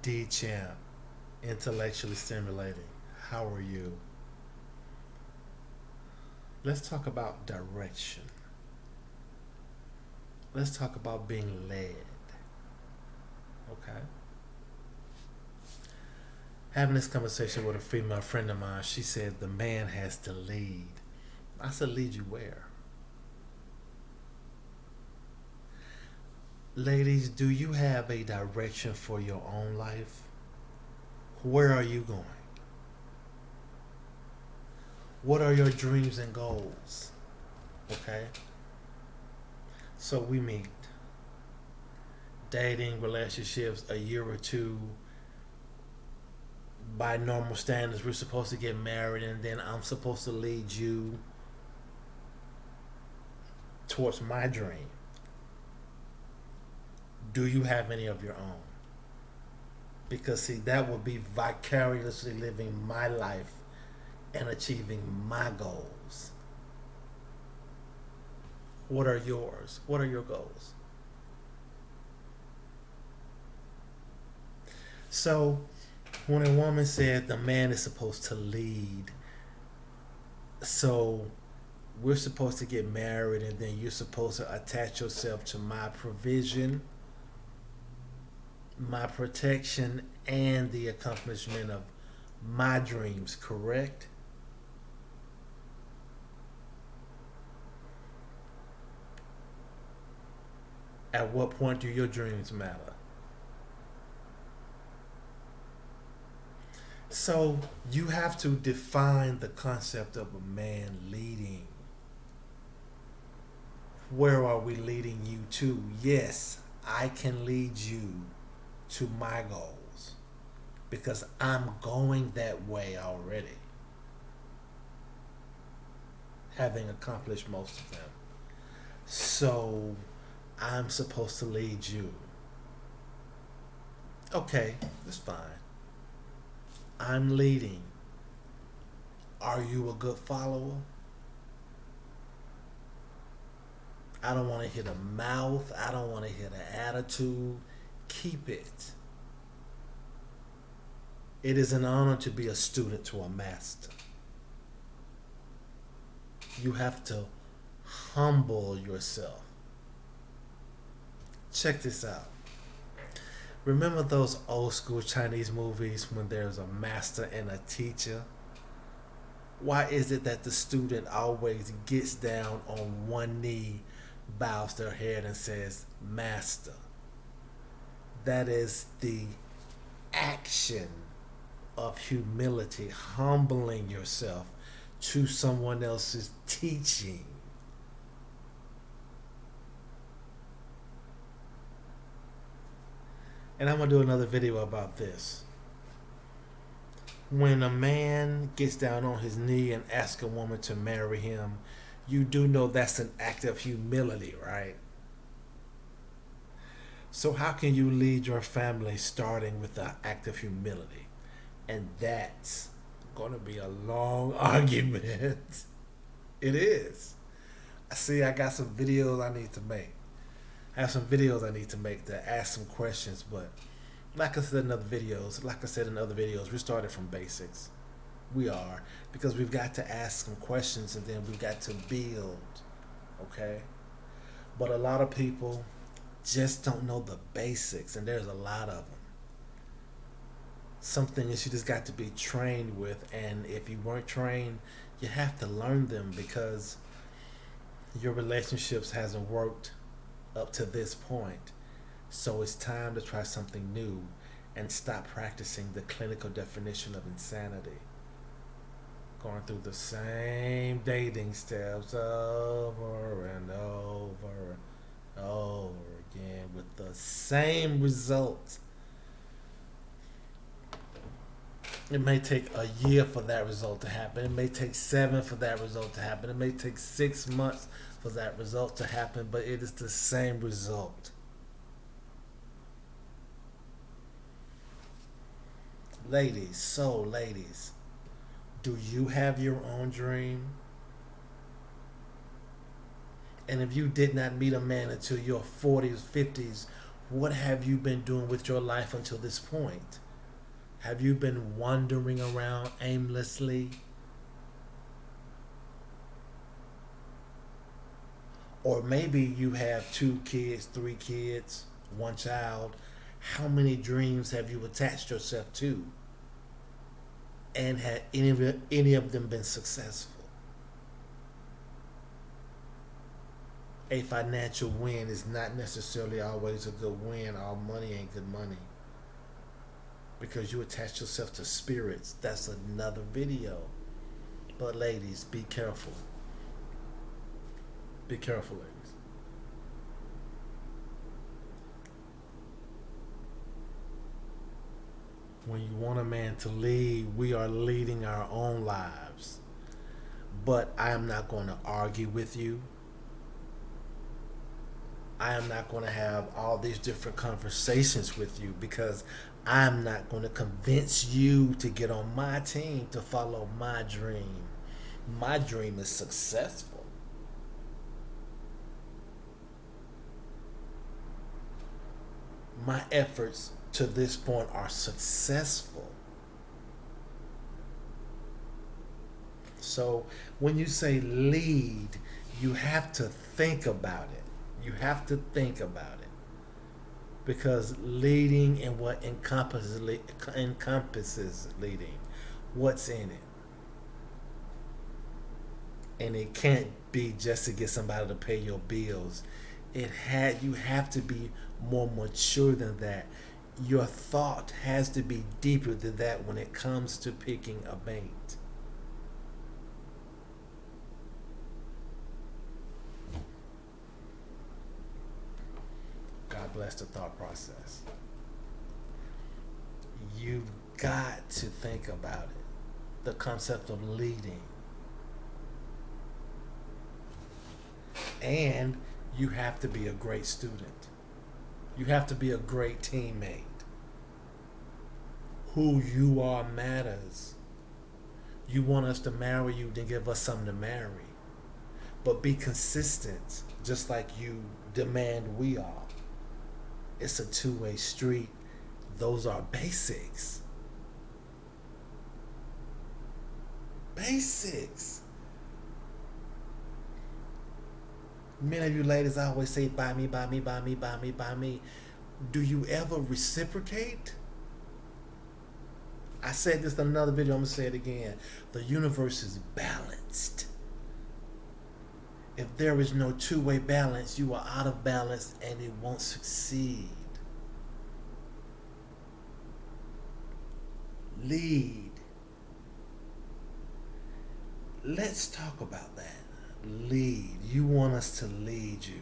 D Champ, intellectually stimulating. How are you? Let's talk about direction. Let's talk about being led. Okay. Having this conversation with a female friend of mine, she said the man has to lead. I said, lead you where? Ladies, do you have a direction for your own life? Where are you going? What are your dreams and goals? Okay. So we meet, dating, relationships, a year or two. By normal standards, we're supposed to get married, and then I'm supposed to lead you towards my dream. Do you have any of your own? Because, see, that would be vicariously living my life and achieving my goals. What are yours? What are your goals? So, when a woman said the man is supposed to lead, so we're supposed to get married and then you're supposed to attach yourself to my provision, my protection, and the accomplishment of my dreams, correct? At what point do your dreams matter? So you have to define the concept of a man leading. Where are we leading you to? Yes, I can lead you to my goals because I'm going that way already, having accomplished most of them. So I'm supposed to lead you. Okay, that's fine. I'm leading. Are you a good follower? I don't want to hear the mouth. I don't want to hear the attitude. Keep it. It is an honor to be a student to a master. You have to humble yourself. Check this out. Remember those old school Chinese movies when there's a master and a teacher? Why is it that the student always gets down on one knee, bows their head, and says, Master? That is the action of humility, humbling yourself to someone else's teaching. And I'm going to do another video about this. When a man gets down on his knee and asks a woman to marry him, you do know that's an act of humility, right? So how can you lead your family starting with the act of humility? And that's going to be a long argument. It is. See, I got some videos I need to make. I have some videos I need to make to ask some questions, but like I said in other videos, we started from basics. We are, because we've got to ask some questions and then we've got to build, okay? But a lot of people just don't know the basics, and there's a lot of them. Some things you just got to be trained with, and if you weren't trained, you have to learn them because your relationships hasn't worked up to this point. So it's time to try something new and stop practicing the clinical definition of insanity. Going through the same dating steps over and over and over again with the same results. It may take a year for that result to happen. It may take 7 for that result to happen. It may take 6 months for that result to happen, but it is the same result. Ladies, do you have your own dream? And if you did not meet a man until your 40s, 50s, What have you been doing with your life until this point? Have you been wandering around aimlessly? Or maybe you have 2 kids, 3 kids, one child. How many dreams have you attached yourself to? And had any of them been successful? A financial win is not necessarily always a good win. All money ain't good money. Because you attach yourself to spirits. That's another video. But ladies, be careful. Be careful, ladies. When you want a man to lead, we are leading our own lives. But I am not going to argue with you. I am not going to have all these different conversations with you because I'm not going to convince you to get on my team to follow my dream. My dream is successful. My efforts to this point are successful. So when you say lead, you have to think about it. You have to think about it. Because leading and what encompasses leading, what's in it. And it can't be just to get somebody to pay your bills. You have to be more mature than that. Your thought has to be deeper than that when it comes to picking a mate. God bless the thought process. You've got to think about it. The concept of leading. And you have to be a great student. You have to be a great teammate. Who you are matters. You want us to marry you, then give us something to marry. But be consistent, just like you demand we are. It's a two-way street. Those are basics. Basics. Many of you ladies always say, buy me, buy me, buy me, buy me, buy me. Do you ever reciprocate? I said this in another video, I'm going to say it again. The universe is balanced. If there is no two-way balance, you are out of balance and it won't succeed. Lead. Let's talk about that. Lead. You want us to lead you.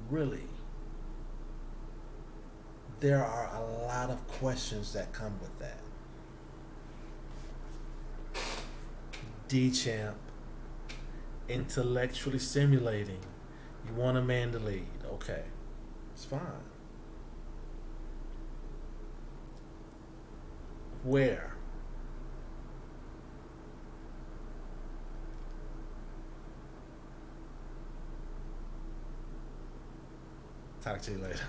Really. There are a lot of questions that come with that. D-champ. Intellectually stimulating. You want a man to lead. Okay. It's fine. Where? Talk to you later.